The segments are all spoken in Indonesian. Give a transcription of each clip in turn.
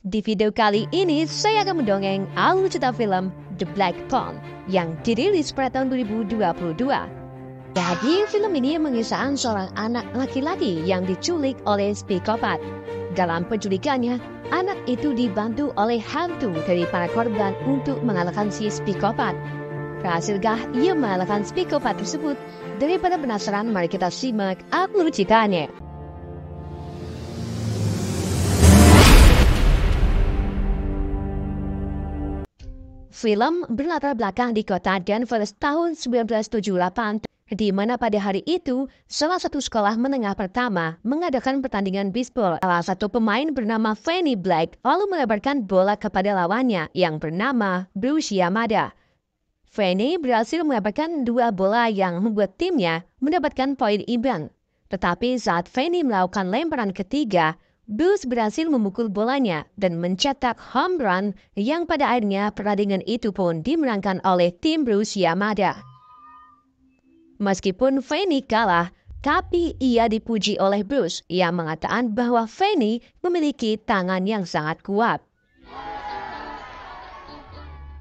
Di video kali ini, saya akan mendongeng alur cerita film The Black Phone yang dirilis pada tahun 2022. Jadi, film ini mengisahkan seorang anak laki-laki yang diculik oleh psikopat. Dalam penculikannya, anak itu dibantu oleh hantu dari para korban untuk mengalahkan si psikopat. Berhasilkah ia mengalahkan psikopat tersebut? Daripada penasaran, mari kita simak alur ceritanya. Film berlatar belakang di kota Denver tahun 1978, di mana pada hari itu, salah satu sekolah menengah pertama mengadakan pertandingan bisbol. Salah satu pemain bernama Fanny Black lalu melebarkan bola kepada lawannya yang bernama Bruce Yamada. Fanny berhasil melebarkan dua bola yang membuat timnya mendapatkan poin imbang. Tetapi saat Fanny melakukan lemparan ketiga, Bruce berhasil memukul bolanya dan mencetak home run yang pada akhirnya pertandingan itu pun dimenangkan oleh tim Bruce Yamada. Meskipun Fanny kalah, tapi ia dipuji oleh Bruce yang mengatakan bahwa Fanny memiliki tangan yang sangat kuat.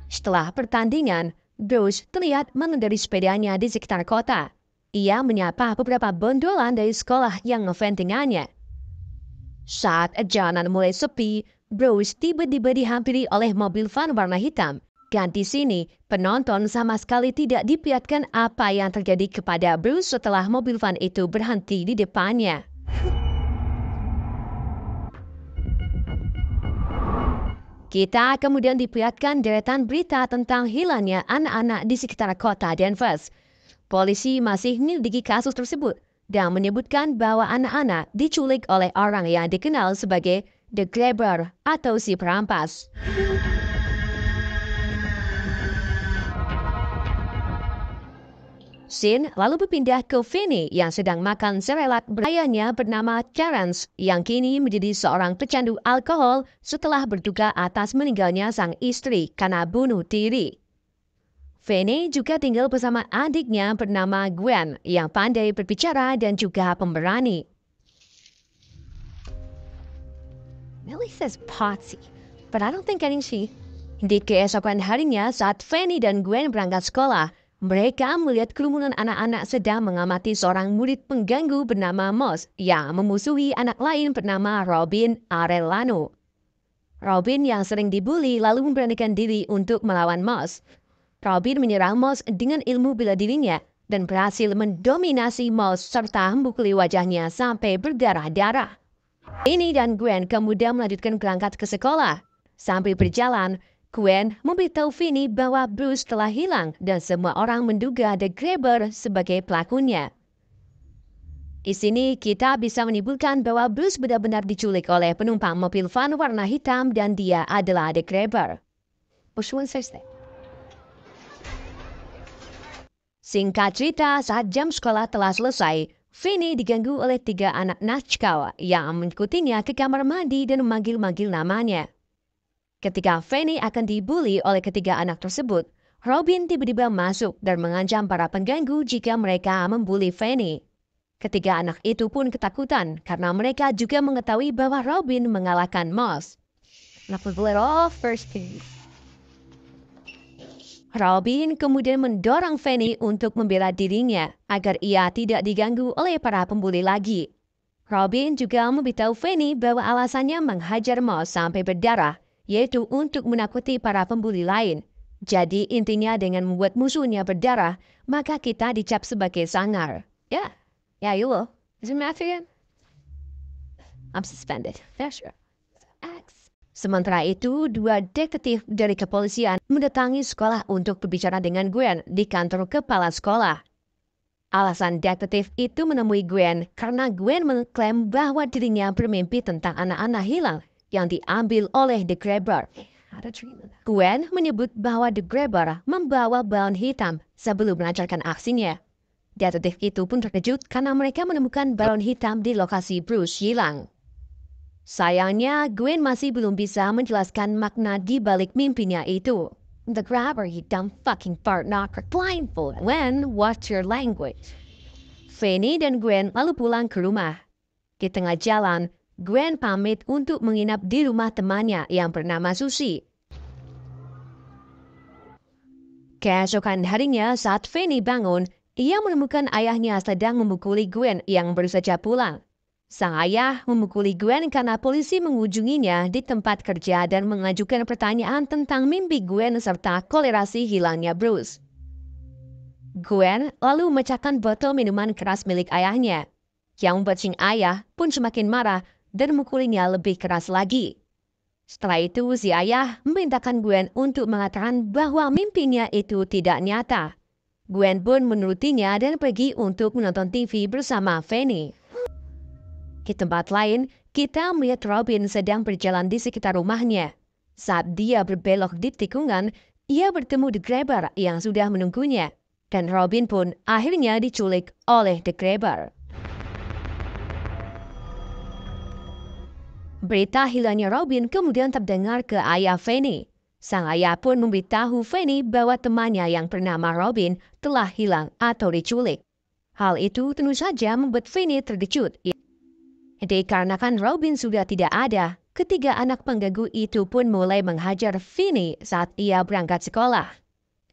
Setelah pertandingan, Bruce terlihat mengendarai sepedanya di sekitar kota. Ia menyapa beberapa bondolan dari sekolah yang ngefans dengannya. Saat jalanan mulai sepi, Bruce tiba-tiba dihampiri oleh mobil van warna hitam. Dan di sini, penonton sama sekali tidak diperlihatkan apa yang terjadi kepada Bruce setelah mobil van itu berhenti di depannya. Kita kemudian diperlihatkan deretan berita tentang hilangnya anak-anak di sekitar kota Denver. Polisi masih menyelidiki kasus tersebut dan menyebutkan bahwa anak-anak diculik oleh orang yang dikenal sebagai The Grabber atau si perampas. Scene lalu berpindah ke Fanny yang sedang makan serelak ayahnya bernama Terence yang kini menjadi seorang pecandu alkohol setelah berduka atas meninggalnya sang istri karena bunuh diri. Fanny juga tinggal bersama adiknya bernama Gwen yang pandai berbicara dan juga pemberani. Millie says Potsy, but I don't think any she. Di keesokan harinya saat Fanny dan Gwen berangkat sekolah, mereka melihat kerumunan anak-anak sedang mengamati seorang murid pengganggu bernama Moss yang memusuhi anak lain bernama Robin Arellano. Robin yang sering dibully lalu memberanikan diri untuk melawan Moss. Robin menyerang Moss dengan ilmu bela dirinya dan berhasil mendominasi Moss serta membukuli wajahnya sampai berdarah-darah. Fanny dan Gwen kemudian melanjutkan berangkat ke sekolah. Sambil berjalan, Gwen memberitahu Fanny bahwa Bruce telah hilang dan semua orang menduga The Grabber sebagai pelakunya. Di sini kita bisa menyimpulkan bahwa Bruce benar-benar diculik oleh penumpang mobil van warna hitam dan dia adalah The Grabber. Singkat cerita, saat jam sekolah telah selesai, Fanny diganggu oleh 3 anak nakal yang mengikutinya ke kamar mandi dan memanggil-manggil namanya. Ketika Fanny akan dibully oleh ketiga anak tersebut, Robin tiba-tiba masuk dan mengancam para pengganggu jika mereka membuli Fanny. Ketiga anak itu pun ketakutan karena mereka juga mengetahui bahwa Robin mengalahkan Moss. Robin kemudian mendorong Fanny untuk membela dirinya agar ia tidak diganggu oleh para pembuli lagi. Robin juga memberitahu Fanny bahwa alasannya menghajar Moss sampai berdarah, yaitu untuk menakuti para pembuli lain. Jadi intinya dengan membuat musuhnya berdarah, maka kita dicap sebagai sangar. Yeah, you will. Is it math again? I'm suspended. That's sure. Sementara itu, 2 detektif dari kepolisian mendatangi sekolah untuk berbicara dengan Gwen di kantor kepala sekolah. Alasan detektif itu menemui Gwen karena Gwen mengklaim bahwa dirinya bermimpi tentang anak-anak hilang yang diambil oleh The Grabber. Gwen menyebut bahwa The Grabber membawa balon hitam sebelum melancarkan aksinya. Detektif itu pun terkejut karena mereka menemukan balon hitam di lokasi Bruce hilang. Sayangnya, Gwen masih belum bisa menjelaskan makna di balik mimpinya itu. The Grabber, you dumb fucking fart knocker, blindfold. Gwen, what's your language? Fanny dan Gwen lalu pulang ke rumah. Di tengah jalan, Gwen pamit untuk menginap di rumah temannya yang bernama Susie. Keesokan harinya saat Fanny bangun, ia menemukan ayahnya sedang memukuli Gwen yang baru saja pulang. Sang ayah memukuli Gwen karena polisi mengunjunginya di tempat kerja dan mengajukan pertanyaan tentang mimpi Gwen serta kolerasi hilangnya Bruce. Gwen lalu memecahkan botol minuman keras milik ayahnya, yang membuat sang ayah pun semakin marah dan memukulinya lebih keras lagi. Setelah itu, si ayah memerintahkan Gwen untuk mengatakan bahwa mimpinya itu tidak nyata. Gwen pun menurutinya dan pergi untuk menonton TV bersama Fanny. Di tempat lain, kita melihat Robin sedang berjalan di sekitar rumahnya. Saat dia berbelok di tikungan, ia bertemu The Grabber yang sudah menunggunya. Dan Robin pun akhirnya diculik oleh The Grabber. Berita hilangnya Robin kemudian terdengar ke ayah Fanny. Sang ayah pun memberitahu Fanny bahwa temannya yang bernama Robin telah hilang atau diculik. Hal itu tentu saja membuat Fanny terkejut. Dikarenakan Robin sudah tidak ada, ketiga anak pengganggu itu pun mulai menghajar Fanny saat ia berangkat sekolah.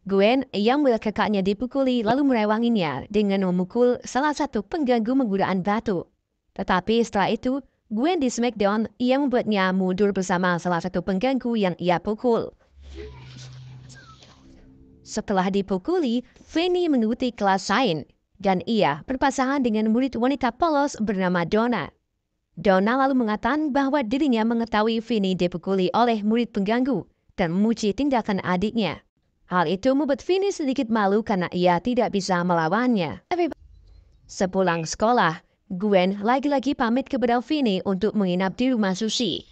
Gwen yang melihat kakaknya dipukuli lalu merewanginya dengan memukul salah satu pengganggu menggunakan batu. Tetapi setelah itu, Gwen di Smackdown yang membuatnya mundur bersama salah satu pengganggu yang ia pukul. Setelah dipukuli, Fanny mengikuti kelas sains dan ia berpasangan dengan murid wanita polos bernama Donna. Donna lalu mengatakan bahwa dirinya mengetahui Fanny dipukuli oleh murid pengganggu dan memuji tindakan adiknya. Hal itu membuat Fanny sedikit malu karena ia tidak bisa melawannya. Sepulang sekolah, Gwen lagi-lagi pamit kepada Fanny untuk menginap di rumah Susie.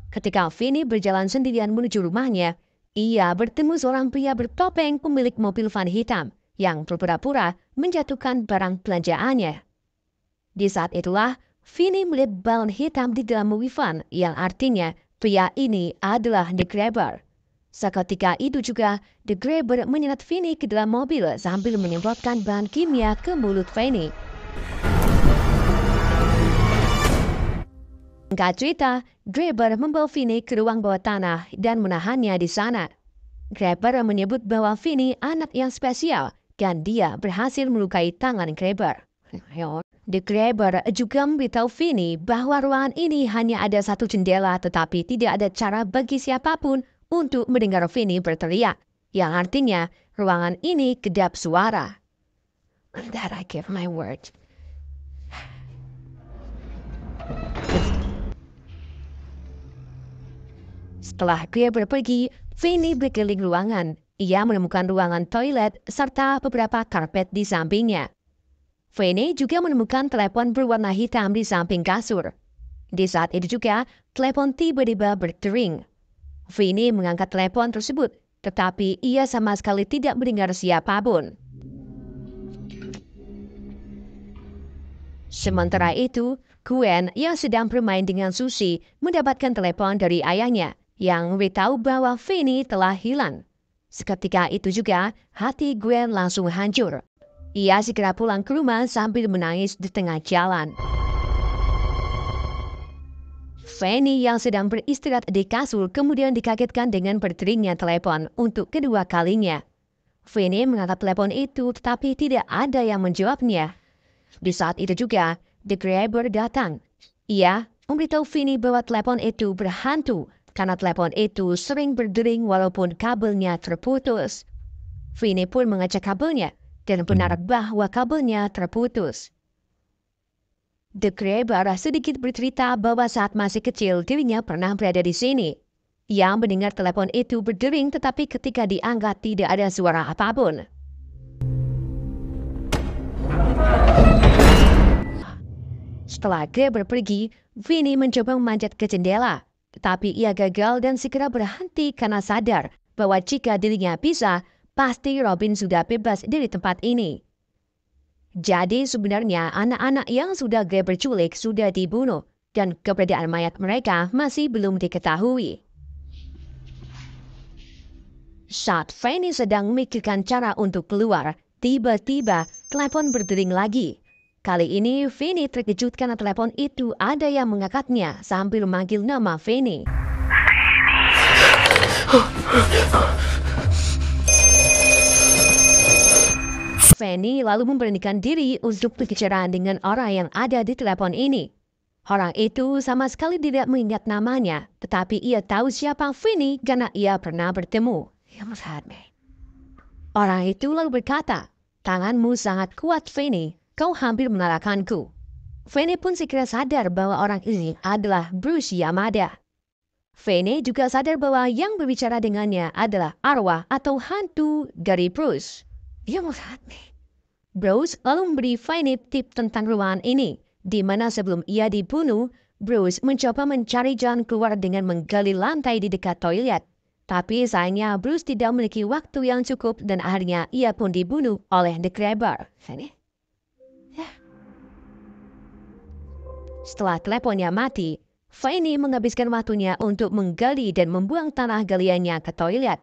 Ketika Fanny berjalan sendirian menuju rumahnya, ia bertemu seorang pria bertopeng pemilik mobil van hitam yang berpura-pura menjatuhkan barang belanjaannya. Di saat itulah, Fanny melihat balon hitam di dalam mobil van yang artinya pria ini adalah The Grabber. Seketika itu juga, The Grabber menyeret Fanny ke dalam mobil sambil menyemprotkan bahan kimia ke mulut Fanny. Singkat cerita, Grabber membawa Fanny ke ruang bawah tanah dan menahannya di sana. Grabber menyebut bahwa Fanny anak yang spesial dan dia berhasil melukai tangan Grabber. The Grabber juga memberitahu Fanny bahwa ruangan ini hanya ada satu jendela tetapi tidak ada cara bagi siapapun untuk mendengar Fanny berteriak, yang artinya ruangan ini kedap suara. That I give my word. Setelah Grabber pergi, Fanny berkeliling ruangan. Ia menemukan ruangan toilet serta beberapa karpet di sampingnya. Fanny juga menemukan telepon berwarna hitam di samping kasur. Di saat itu juga, telepon tiba-tiba berdering. Fanny mengangkat telepon tersebut, tetapi ia sama sekali tidak mendengar siapapun. Sementara itu, Gwen yang sedang bermain dengan Susie mendapatkan telepon dari ayahnya yang memberitahu bahwa Fanny telah hilang. Seketika itu juga, hati Gwen langsung hancur. Ia segera pulang ke rumah sambil menangis di tengah jalan. Fanny yang sedang beristirahat di kasur kemudian dikagetkan dengan berderingnya telepon untuk kedua kalinya. Fanny mengangkat telepon itu tetapi tidak ada yang menjawabnya. Di saat itu juga, The Grabber datang. Ia memberitahu Fanny bahwa telepon itu berhantu karena telepon itu sering berdering walaupun kabelnya terputus. Fanny pun mengecek kabelnya dan benar bahwa kabelnya terputus. The Grabber sedikit bercerita bahwa saat masih kecil dirinya pernah berada di sini. Ia mendengar telepon itu berdering tetapi ketika diangkat tidak ada suara apapun. Setelah Grabber pergi, Fanny mencoba memanjat ke jendela. Tetapi ia gagal dan segera berhenti karena sadar bahwa jika dirinya bisa, pasti Robin sudah bebas dari tempat ini. Jadi sebenarnya anak-anak yang sudah Grabber culik sudah dibunuh dan keberadaan mayat mereka masih belum diketahui. Saat Fanny sedang memikirkan cara untuk keluar, tiba-tiba telepon berdering lagi. Kali ini, Fanny terkejut karena telepon itu ada yang mengangkatnya sambil memanggil nama Fanny. Fanny lalu memberanikan diri untuk berbicara dengan orang yang ada di telepon ini. Orang itu sama sekali tidak mengingat namanya, tetapi ia tahu siapa Fanny karena ia pernah bertemu. Orang itu lalu berkata, "Tanganmu sangat kuat, Fanny. Kau hampir mengalahkanku." Fanny pun segera sadar bahwa orang ini adalah Bruce Yamada. Fanny juga sadar bahwa yang berbicara dengannya adalah arwah atau hantu dari Bruce. Bruce lalu memberi Fanny tip tentang ruangan ini, di mana sebelum ia dibunuh, Bruce mencoba mencari jalan keluar dengan menggali lantai di dekat toilet. Tapi sayangnya Bruce tidak memiliki waktu yang cukup dan akhirnya ia pun dibunuh oleh The Grabber. Setelah teleponnya mati, Fanny menghabiskan waktunya untuk menggali dan membuang tanah galiannya ke toilet.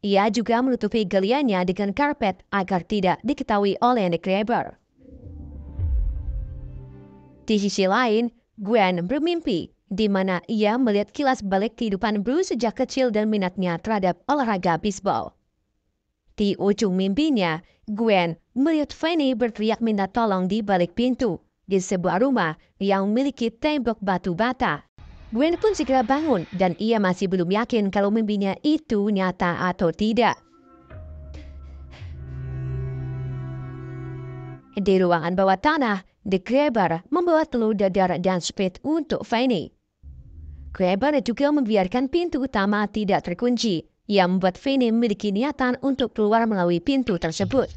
Ia juga menutupi galiannya dengan karpet agar tidak diketahui oleh The Grabber. Di sisi lain, Gwen bermimpi, di mana ia melihat kilas balik kehidupan Bruce sejak kecil dan minatnya terhadap olahraga bisbol. Di ujung mimpinya, Gwen melihat Fanny berteriak minta tolong di balik pintu di sebuah rumah yang memiliki tembok batu bata. Gwen pun segera bangun dan ia masih belum yakin kalau mimpinya itu nyata atau tidak. Di ruangan bawah tanah, The Grabber membawa telur dadar dan speed untuk Fanny. Grabber juga membiarkan pintu utama tidak terkunci, yang membuat Fanny memiliki niatan untuk keluar melalui pintu tersebut.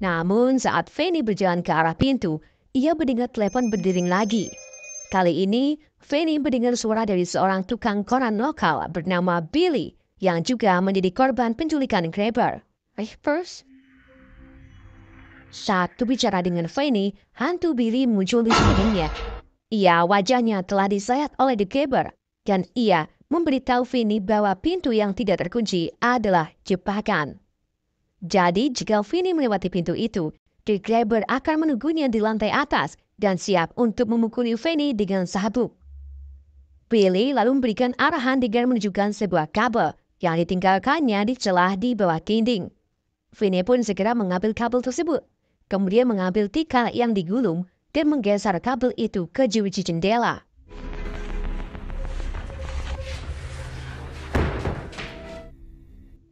Namun saat Fanny berjalan ke arah pintu, ia mendengar telepon berdering lagi. Kali ini, Fanny mendengar suara dari seorang tukang koran lokal bernama Billy, yang juga menjadi korban penculikan Grabber. Saat berbicara dengan Fanny, hantu Billy muncul di sampingnya. Wajahnya telah disayat oleh The Grabber, dan ia memberitahu Fanny bahwa pintu yang tidak terkunci adalah jebakan. Jadi, jika Fanny melewati pintu itu, The Grabber akan menunggunya di lantai atas dan siap untuk memukuli Fanny dengan sabuk. Billy lalu memberikan arahan dengan menunjukkan sebuah kabel yang ditinggalkannya di celah di bawah dinding. Fanny pun segera mengambil kabel tersebut, kemudian mengambil tikar yang digulung dan menggeser kabel itu ke jeruji jendela.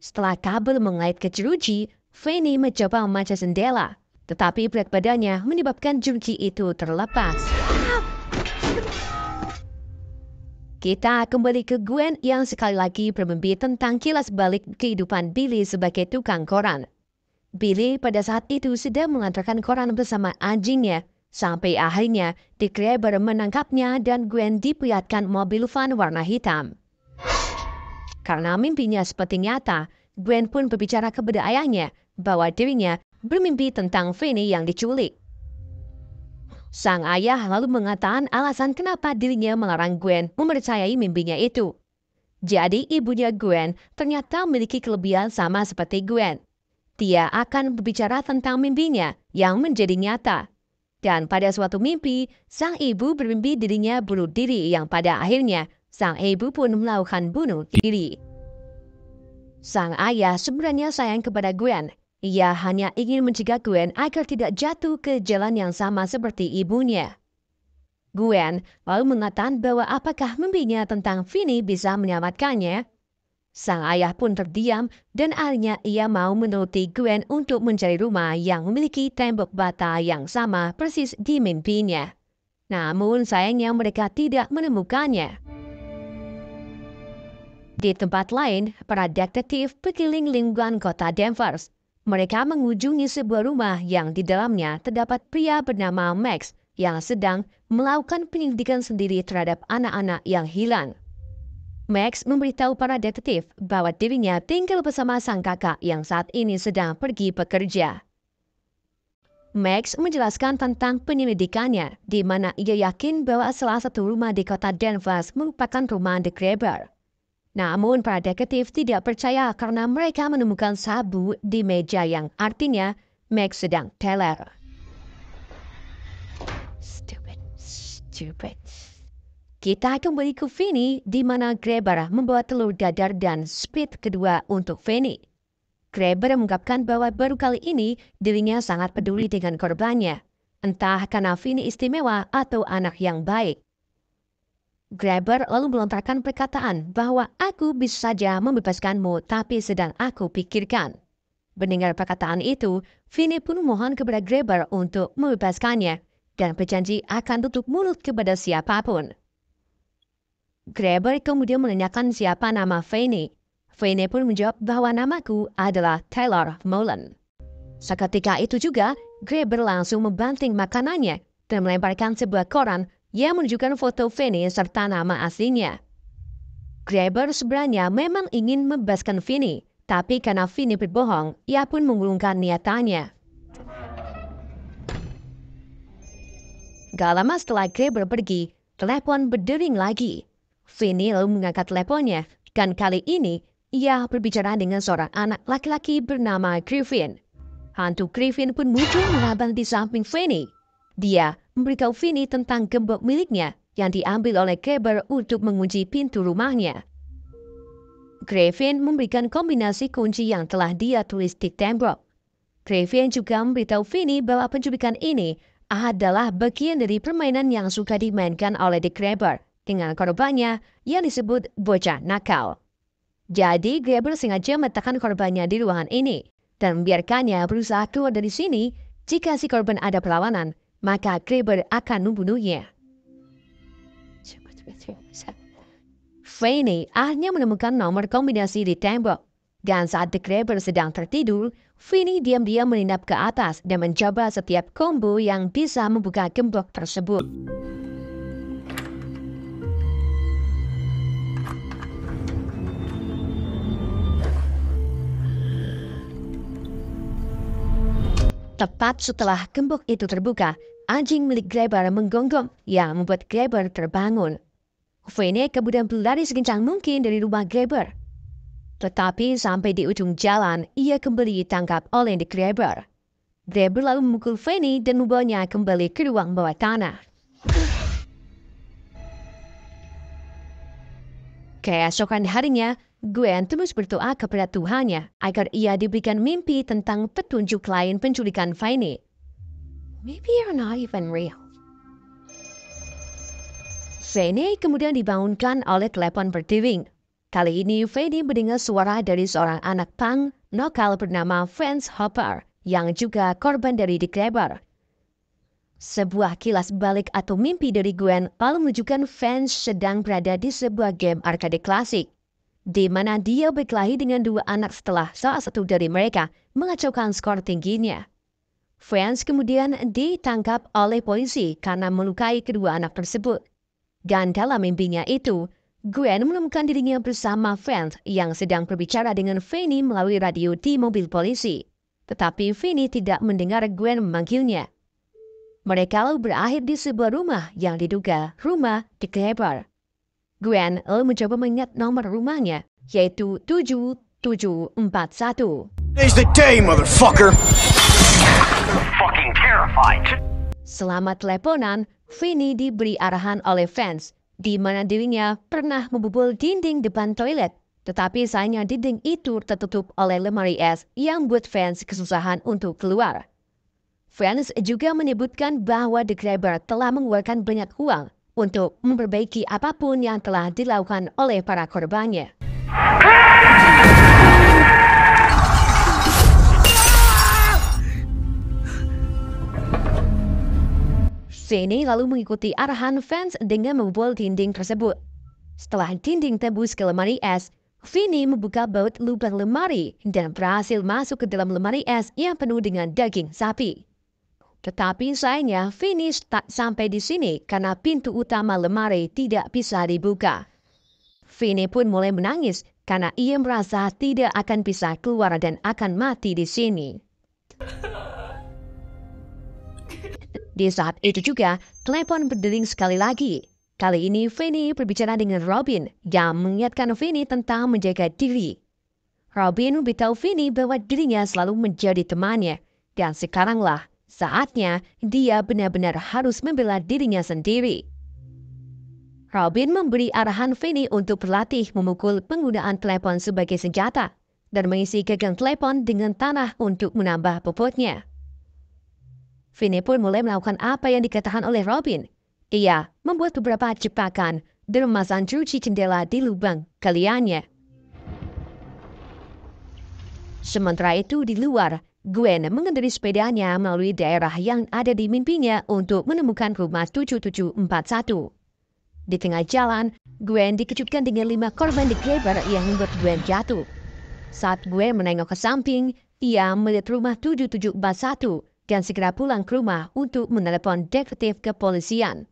Setelah kabel mengait ke jeruji, Fanny mencoba memanjat jendela, tetapi berat badannya menyebabkan jeruji itu terlepas. Kita kembali ke Gwen yang sekali lagi bermimpi tentang kilas balik kehidupan Billy sebagai tukang koran. Billy pada saat itu sedang mengantarkan koran bersama anjingnya, sampai akhirnya The Grabber menangkapnya dan Gwen diperlihatkan mobil van warna hitam. Karena mimpinya seperti nyata, Gwen pun berbicara kepada ayahnya bahwa dirinya bermimpi tentang Fanny yang diculik. Sang ayah lalu mengatakan alasan kenapa dirinya melarang Gwen mempercayai mimpinya itu. Jadi ibunya Gwen ternyata memiliki kelebihan sama seperti Gwen. Dia akan berbicara tentang mimpinya yang menjadi nyata. Dan pada suatu mimpi, sang ibu bermimpi dirinya bunuh diri yang pada akhirnya sang ibu pun melakukan bunuh diri. Sang ayah sebenarnya sayang kepada Gwen. Ia hanya ingin mencegah Gwen agar tidak jatuh ke jalan yang sama seperti ibunya. Gwen lalu mengatakan bahwa apakah mimpinya tentang Fanny bisa menyelamatkannya. Sang ayah pun terdiam dan akhirnya ia mau menuruti Gwen untuk mencari rumah yang memiliki tembok bata yang sama persis di mimpinya. Namun sayangnya mereka tidak menemukannya. Di tempat lain, para detektif berkeliling lingkungan kota Denver. Mereka mengunjungi sebuah rumah yang di dalamnya terdapat pria bernama Max yang sedang melakukan penyelidikan sendiri terhadap anak-anak yang hilang. Max memberitahu para detektif bahwa dirinya tinggal bersama sang kakak yang saat ini sedang pergi bekerja. Max menjelaskan tentang penyelidikannya, di mana ia yakin bahwa salah satu rumah di kota Denver merupakan rumah The Grabber. Namun para detektif tidak percaya karena mereka menemukan sabu di meja yang artinya Max sedang teler. Stupid. Kita kembali ke Fanny, di mana Grabber membawa telur dadar dan speed kedua untuk Fanny. Grabber mengungkapkan bahwa baru kali ini dirinya sangat peduli dengan korbannya, entah karena Fanny istimewa atau anak yang baik. Grabber lalu melontarkan perkataan bahwa aku bisa saja membebaskanmu, tapi sedang aku pikirkan. Mendengar perkataan itu, Fanny pun mohon kepada Grabber untuk membebaskannya dan berjanji akan tutup mulut kepada siapapun. Grabber kemudian menanyakan siapa nama Fanny. Fanny pun menjawab bahwa namaku adalah Taylor Mullen. Seketika itu juga, Grabber langsung membanting makanannya dan melemparkan sebuah koran yang menunjukkan foto Fanny serta nama aslinya. Grabber sebenarnya memang ingin membebaskan Fanny, tapi karena Fanny berbohong, ia pun mengurungkan niatannya. Gak lama setelah Grabber pergi, telepon berdering lagi. Fanny lalu mengangkat teleponnya, dan kali ini ia berbicara dengan seorang anak laki-laki bernama Griffin. Hantu Griffin pun muncul mengabang di samping Fanny. Dia memberitahu Fanny tentang gembok miliknya yang diambil oleh Grabber untuk mengunci pintu rumahnya. Griffin memberikan kombinasi kunci yang telah dia tulis di tembok. Griffin juga memberitahu Fanny bahwa penculikan ini adalah bagian dari permainan yang suka dimainkan oleh The Grabber dengan korbannya yang disebut bocah nakal. Jadi Grabber sengaja meletakkan korbannya di ruangan ini dan membiarkannya berusaha keluar dari sini. Jika si korban ada perlawanan, maka Grabber akan membunuhnya. Fanny akhirnya menemukan nomor kombinasi di tembok. Dan saat The Grabber sedang tertidur, Fanny diam-diam menginap ke atas dan mencoba setiap combo yang bisa membuka gembok tersebut. Tepat setelah gembok itu terbuka, anjing milik Grabber menggonggong yang membuat Grabber terbangun. Fanny kemudian berlari sekencang mungkin dari rumah Grabber. Tetapi sampai di ujung jalan, ia kembali ditangkap oleh The Grabber. Grabber lalu memukul Fanny dan membawanya kembali ke ruang bawah tanah. Keesokan harinya, Gwen terus berdoa kepada Tuhannya agar ia diberikan mimpi tentang petunjuk lain penculikan Fanny. Maybe you're not even real. Fanny kemudian dibangunkan oleh telepon berdering. Kali ini Fanny mendengar suara dari seorang anak punk lokal bernama Vance Hopper yang juga korban dari The Grabber. Sebuah kilas balik atau mimpi dari Gwen lalu menunjukkan Vance sedang berada di sebuah game arcade klasik, di mana dia berkelahi dengan dua anak setelah salah satu dari mereka mengacaukan skor tingginya. Vance kemudian ditangkap oleh polisi karena melukai kedua anak tersebut. Dan dalam mimpinya itu, Gwen menemukan dirinya bersama Vance yang sedang berbicara dengan Fanny melalui radio di mobil polisi. Tetapi Fanny tidak mendengar Gwen memanggilnya. Mereka lalu berakhir di sebuah rumah yang diduga rumah The Grabber. Gwen lalu mencoba mengingat nomor rumahnya, yaitu 7741. Today's the day, motherfucker! Fucking terrified. Selama teleponan, Fanny diberi arahan oleh Vance, di mana dirinya pernah membobol dinding depan toilet. Tetapi sayangnya dinding itu tertutup oleh lemari es yang membuat Vance kesusahan untuk keluar. Vance juga menyebutkan bahwa The Grabber telah mengeluarkan banyak uang untuk memperbaiki apapun yang telah dilakukan oleh para korbannya. Fanny lalu mengikuti arahan Vance dengan membobol dinding tersebut. Setelah dinding tembus ke lemari es, Fanny membuka baut lubang lemari dan berhasil masuk ke dalam lemari es yang penuh dengan daging sapi. Tetapi sayangnya Fanny tak sampai di sini karena pintu utama lemari tidak bisa dibuka. Fanny pun mulai menangis karena ia merasa tidak akan bisa keluar dan akan mati di sini. Di saat itu juga, telepon berdering sekali lagi. Kali ini Fanny berbicara dengan Robin yang mengingatkan Fanny tentang menjaga diri. Robin memberitahu Fanny bahwa dirinya selalu menjadi temannya dan sekaranglah Saatnya dia benar-benar harus membela dirinya sendiri. Robin memberi arahan Fanny untuk berlatih memukul penggunaan telepon sebagai senjata dan mengisi gagang telepon dengan tanah untuk menambah bobotnya. Fanny pun mulai melakukan apa yang dikatakan oleh Robin. Ia membuat beberapa jebakan dan memasang jeruji jendela di lubang galiannya. Sementara itu di luar, Gwen mengendarai sepedanya melalui daerah yang ada di mimpinya untuk menemukan rumah 7741. Di tengah jalan, Gwen dikejutkan dengan 5 korban digleber yang membuat Gwen jatuh. Saat Gwen menengok ke samping, ia melihat rumah 7741 dan segera pulang ke rumah untuk menelepon detektif kepolisian.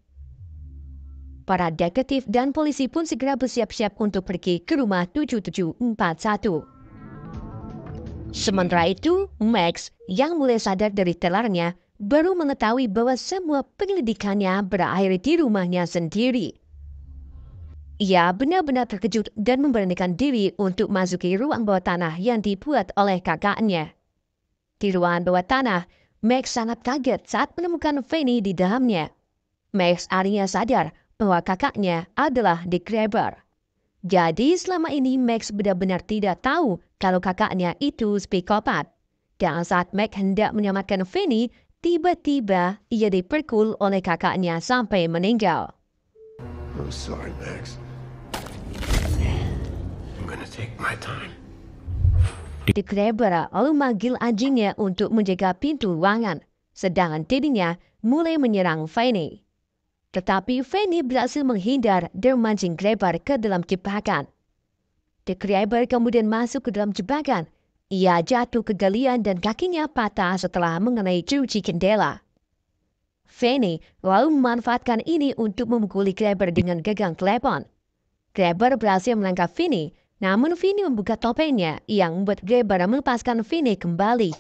Para detektif dan polisi pun segera bersiap-siap untuk pergi ke rumah 7741. Sementara itu, Max yang mulai sadar dari telarnya baru mengetahui bahwa semua penyelidikannya berakhir di rumahnya sendiri. Ia benar-benar terkejut dan memberanikan diri untuk masuki ruang bawah tanah yang dibuat oleh kakaknya. Di ruangan bawah tanah, Max sangat kaget saat menemukan Fanny di dalamnya. Max akhirnya sadar bahwa kakaknya adalah digleber. Jadi selama ini Max benar-benar tidak tahu kalau kakaknya itu psikopat. Dan saat Max hendak menyelamatkan Fanny, tiba-tiba ia dipukul oleh kakaknya sampai meninggal. I'm sorry, Max. I'm gonna take my time. Digleber lalu manggil anjingnya untuk menjaga pintu ruangan, sedangkan dirinya mulai menyerang Fanny. Tetapi Fanny berhasil menghindar dan memancing Gleber ke dalam jebakan. Gleber kemudian masuk ke dalam jebakan. Ia jatuh ke galian dan kakinya patah setelah mengenai jeruji jendela. Fanny lalu memanfaatkan ini untuk memukuli Gleber dengan gagang telepon. Gleber berhasil menangkap Fanny, namun Fanny membuka topengnya yang membuat Gleber melepaskan Fanny kembali.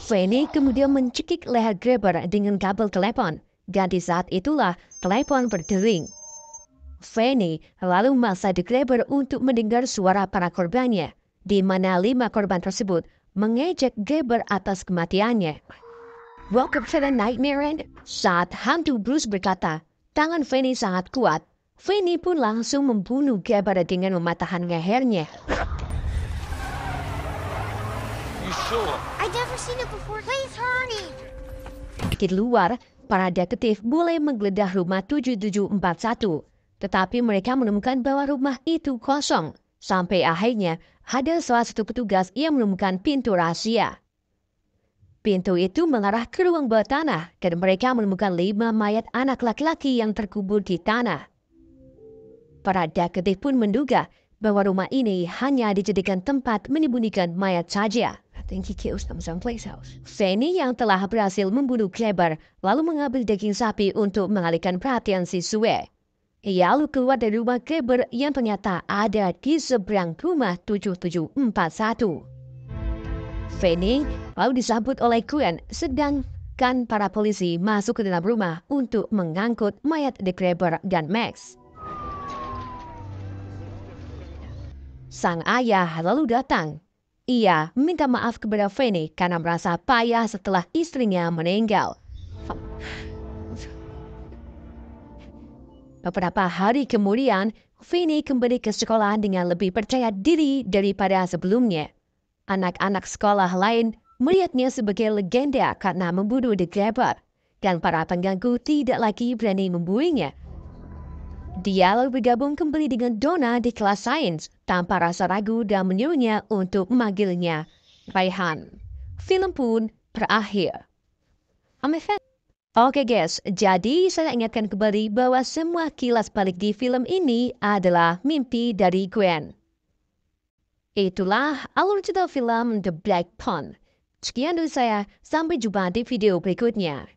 Fanny kemudian mencekik leher Gleber dengan kabel telepon. Dan di saat itulah telepon berdering. Fanny lalu memaksa Gleber untuk mendengar suara para korbannya, di mana 5 korban tersebut mengejek Gleber atas kematiannya. Welcome to the nightmare end. Saat hantu Bruce berkata, tangan Fanny sangat kuat. Fanny pun langsung membunuh Gleber dengan mematahkan lehernya. You sure? I've never seen it before. Please hurry. Di luar, para detektif mulai menggeledah rumah 7741, tetapi mereka menemukan bahwa rumah itu kosong. Sampai akhirnya ada salah satu petugas yang menemukan pintu rahasia. Pintu itu mengarah ke ruang bawah tanah dan mereka menemukan 5 mayat anak laki-laki yang terkubur di tanah. Para detektif pun menduga bahwa rumah ini hanya dijadikan tempat menyembunyikan mayat saja. Fanny yang telah berhasil membunuh Gleber lalu mengambil daging sapi untuk mengalihkan perhatian siswa. Ia lalu keluar dari rumah Gleber yang ternyata ada di seberang rumah 7741. Fanny lalu disambut oleh Gwen, sedangkan para polisi masuk ke dalam rumah untuk mengangkut mayat Gleber dan Max. Sang ayah lalu datang. Ia minta maaf kepada Fanny karena merasa payah setelah istrinya meninggal. Beberapa hari kemudian, Fanny kembali ke sekolah dengan lebih percaya diri daripada sebelumnya. Anak-anak sekolah lain melihatnya sebagai legenda karena membunuh Gleber, dan para pengganggu tidak lagi berani membunuhnya. Dia lalu bergabung kembali dengan Donna di kelas sains tanpa rasa ragu dan menyuruhnya untuk memanggilnya Raihan. Film pun berakhir. Oke guys, jadi saya ingatkan kembali bahwa semua kilas balik di film ini adalah mimpi dari Gwen. Itulah alur cerita film The Black Phone. Sekian dari saya, sampai jumpa di video berikutnya.